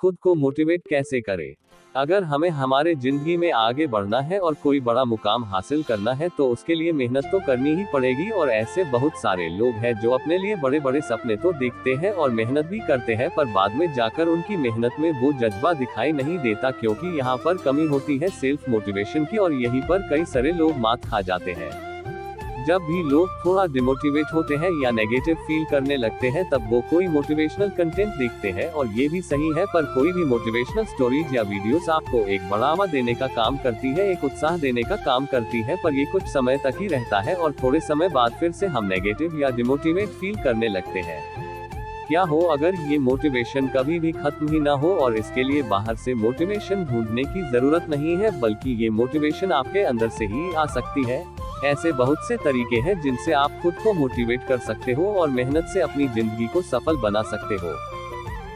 खुद को मोटिवेट कैसे करें? अगर हमें हमारे जिंदगी में आगे बढ़ना है और कोई बड़ा मुकाम हासिल करना है तो उसके लिए मेहनत तो करनी ही पड़ेगी। और ऐसे बहुत सारे लोग हैं जो अपने लिए बड़े बड़े सपने तो देखते हैं और मेहनत भी करते हैं, पर बाद में जाकर उनकी मेहनत में वो जज्बा दिखाई नहीं देता, क्योंकि यहाँ पर कमी होती है सेल्फ मोटिवेशन की, और यहीं पर कई सारे लोग मात खा जाते हैं। जब भी लोग थोड़ा डिमोटिवेट होते हैं या नेगेटिव फील करने लगते हैं तब वो कोई मोटिवेशनल कंटेंट देखते हैं, और ये भी सही है, पर कोई भी मोटिवेशनल स्टोरीज या वीडियोस आपको एक बढ़ावा देने का काम करती है, एक उत्साह देने का काम करती है, पर ये कुछ समय तक ही रहता है और थोड़े समय बाद फिर से हम नेगेटिव या डिमोटिवेट फील करने लगते हैं। क्या हो अगर ये मोटिवेशन कभी भी खत्म ही ना हो, और इसके लिए बाहर से मोटिवेशन ढूंढने की जरूरत नहीं है, बल्कि ये मोटिवेशन आपके अंदर से ही आ सकती है। ऐसे बहुत से तरीके हैं जिनसे आप खुद को मोटिवेट कर सकते हो और मेहनत से अपनी जिंदगी को सफल बना सकते हो।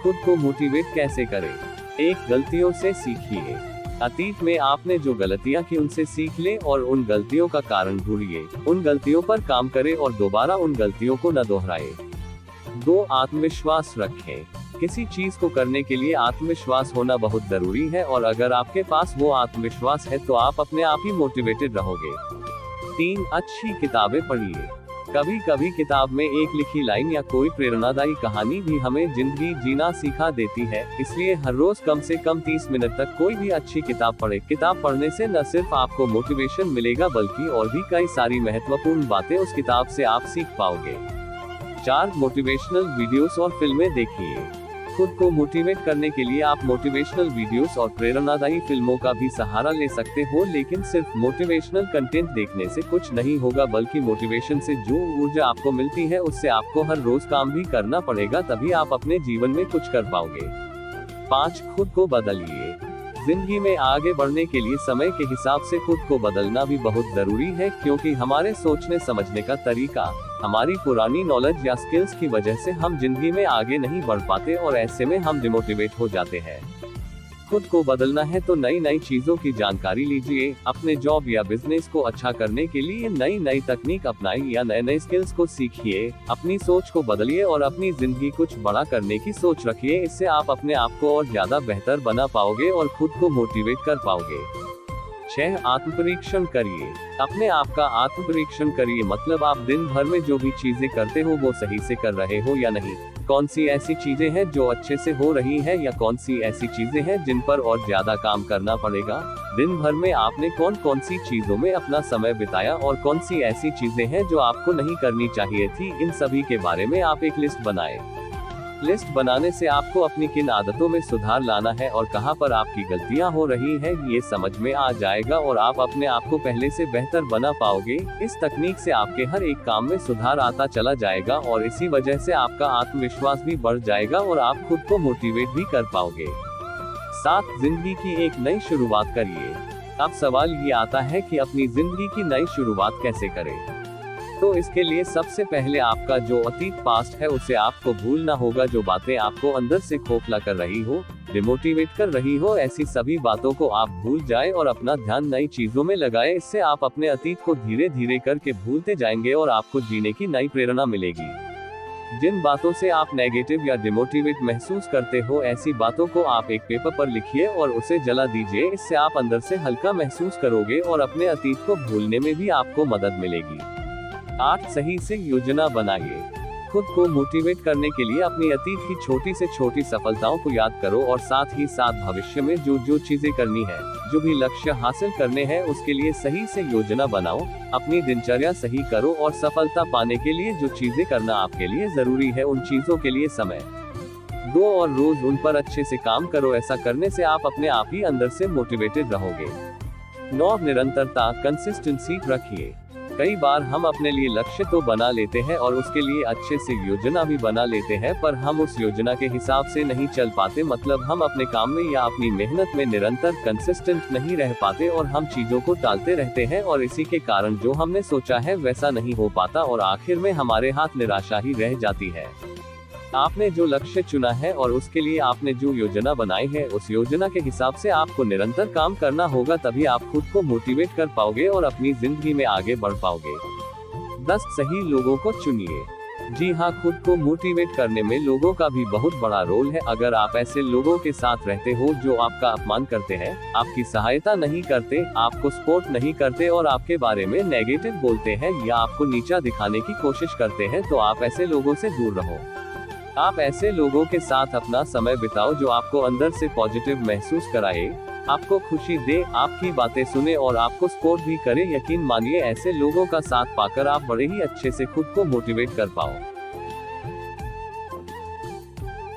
खुद को मोटिवेट कैसे करें? 1. गलतियों से सीखिए। अतीत में आपने जो गलतियां की उनसे सीख लें और उन गलतियों का कारण ढूंढिए, उन गलतियों पर काम करें और दोबारा उन गलतियों को न दोहराएं। 2. आत्मविश्वास रखें। किसी चीज को करने के लिए आत्मविश्वास होना बहुत जरूरी है, और अगर आपके पास वो आत्मविश्वास है तो आप अपने आप ही मोटिवेटेड रहोगे। 3. अच्छी किताबें पढ़िए। कभी कभी किताब में एक लिखी लाइन या कोई प्रेरणादायी कहानी भी हमें जिंदगी जीना सिखा देती है, इसलिए हर रोज कम से कम 30 मिनट तक कोई भी अच्छी किताब पढ़े। किताब पढ़ने से न सिर्फ आपको मोटिवेशन मिलेगा बल्कि और भी कई सारी महत्वपूर्ण बातें उस किताब से आप सीख पाओगे। 4. मोटिवेशनल वीडियोस और फिल्में देखिए। खुद को मोटिवेट करने के लिए आप मोटिवेशनल वीडियोस और प्रेरणादायी फिल्मों का भी सहारा ले सकते हो, लेकिन सिर्फ मोटिवेशनल कंटेंट देखने से कुछ नहीं होगा, बल्कि मोटिवेशन से जो ऊर्जा आपको मिलती है उससे आपको हर रोज काम भी करना पड़ेगा, तभी आप अपने जीवन में कुछ कर पाओगे। 5. खुद को बदलिए। जिंदगी में आगे बढ़ने के लिए समय के हिसाब से खुद को बदलना भी बहुत जरूरी है, क्योंकि हमारे सोचने समझने का तरीका, हमारी पुरानी नॉलेज या स्किल्स की वजह से हम जिंदगी में आगे नहीं बढ़ पाते और ऐसे में हम डिमोटिवेट हो जाते हैं। खुद को बदलना है तो नई नई चीजों की जानकारी लीजिए, अपने जॉब या बिजनेस को अच्छा करने के लिए नई नई तकनीक अपनाइए या नए नए स्किल्स को सीखिए, अपनी सोच को बदलिए और अपनी जिंदगी कुछ बड़ा करने की सोच रखिए। इससे आप अपने आप को और ज्यादा बेहतर बना पाओगे और खुद को मोटिवेट कर पाओगे। 6. आत्मपरीक्षण करिए। अपने आप का आत्मपरीक्षण करिए, मतलब आप दिन भर में जो भी चीजें करते हो वो सही से कर रहे हो या नहीं, कौन सी ऐसी चीजें हैं जो अच्छे से हो रही है या कौन सी ऐसी चीजें हैं जिन पर और ज्यादा काम करना पड़ेगा। दिन भर में आपने कौन कौन सी चीजों में अपना समय बिताया और कौन सी ऐसी चीजें हैं जो आपको नहीं करनी चाहिए थी, इन सभी के बारे में आप एक लिस्ट बनाएं। लिस्ट बनाने से आपको अपनी किन आदतों में सुधार लाना है और कहां पर आपकी गलतियां हो रही हैं ये समझ में आ जाएगा और आप अपने आप को पहले से बेहतर बना पाओगे। इस तकनीक से आपके हर एक काम में सुधार आता चला जाएगा और इसी वजह से आपका आत्मविश्वास भी बढ़ जाएगा और आप खुद को मोटिवेट भी कर पाओगे। 7. जिंदगी की एक नई शुरुआत करिए। अब सवाल ये आता है कि अपनी जिंदगी की नई शुरुआत कैसे करें? तो इसके लिए सबसे पहले आपका जो अतीत पास्ट है उसे आपको भूलना होगा। जो बातें आपको अंदर से खोखला कर रही हो, डिमोटिवेट कर रही हो, ऐसी सभी बातों को आप भूल जाए और अपना ध्यान नई चीजों में लगाए। इससे आप अपने अतीत को धीरे धीरे करके भूलते जाएंगे और आपको जीने की नई प्रेरणा मिलेगी। जिन बातों से आप नेगेटिव या डिमोटिवेट महसूस करते हो, ऐसी बातों को आप एक पेपर पर लिखिए और उसे जला दीजिए। इससे आप अंदर से हल्का महसूस करोगे और अपने अतीत को भूलने में भी आपको मदद मिलेगी। 8. सही से योजना बनाइए। खुद को मोटिवेट करने के लिए अपनी अतीत की छोटी से छोटी सफलताओं को याद करो और साथ ही साथ भविष्य में जो चीजें करनी है, जो भी लक्ष्य हासिल करने हैं, उसके लिए सही से योजना बनाओ। अपनी दिनचर्या सही करो और सफलता पाने के लिए जो चीजें करना आपके लिए जरूरी है उन चीजों के लिए समय दो और रोज उन पर अच्छे से काम करो। ऐसा करने से आप अपने आप ही अंदर से मोटिवेटेड रहोगे। 9. निरंतरता, कंसिस्टेंसी रखिए। कई बार हम अपने लिए लक्ष्य तो बना लेते हैं और उसके लिए अच्छे से योजना भी बना लेते हैं, पर हम उस योजना के हिसाब से नहीं चल पाते। मतलब हम अपने काम में या अपनी मेहनत में निरंतर कंसिस्टेंट नहीं रह पाते और हम चीजों को टालते रहते हैं और इसी के कारण जो हमने सोचा है वैसा नहीं हो पाता और आखिर में हमारे हाथ निराशा ही रह जाती है। आपने जो लक्ष्य चुना है और उसके लिए आपने जो योजना बनाई है, उस योजना के हिसाब से आपको निरंतर काम करना होगा, तभी आप खुद को मोटिवेट कर पाओगे और अपनी जिंदगी में आगे बढ़ पाओगे। 10. सही लोगों को चुनिए। जी हाँ, खुद को मोटिवेट करने में लोगों का भी बहुत बड़ा रोल है। अगर आप ऐसे लोगों के साथ रहते हो जो आपका अपमान करते हैं, आपकी सहायता नहीं करते, आपको सपोर्ट नहीं करते और आपके बारे में नेगेटिव बोलते हैं या आपको नीचा दिखाने की कोशिश करते हैं, तो आप ऐसे लोगों से दूर रहो। आप ऐसे लोगों के साथ अपना समय बिताओ जो आपको अंदर से पॉजिटिव महसूस कराए, आपको खुशी दे, आपकी बातें सुने और आपको सपोर्ट भी करे। यकीन मानिए, ऐसे लोगों का साथ पाकर आप बड़े ही अच्छे से खुद को मोटिवेट कर पाओ।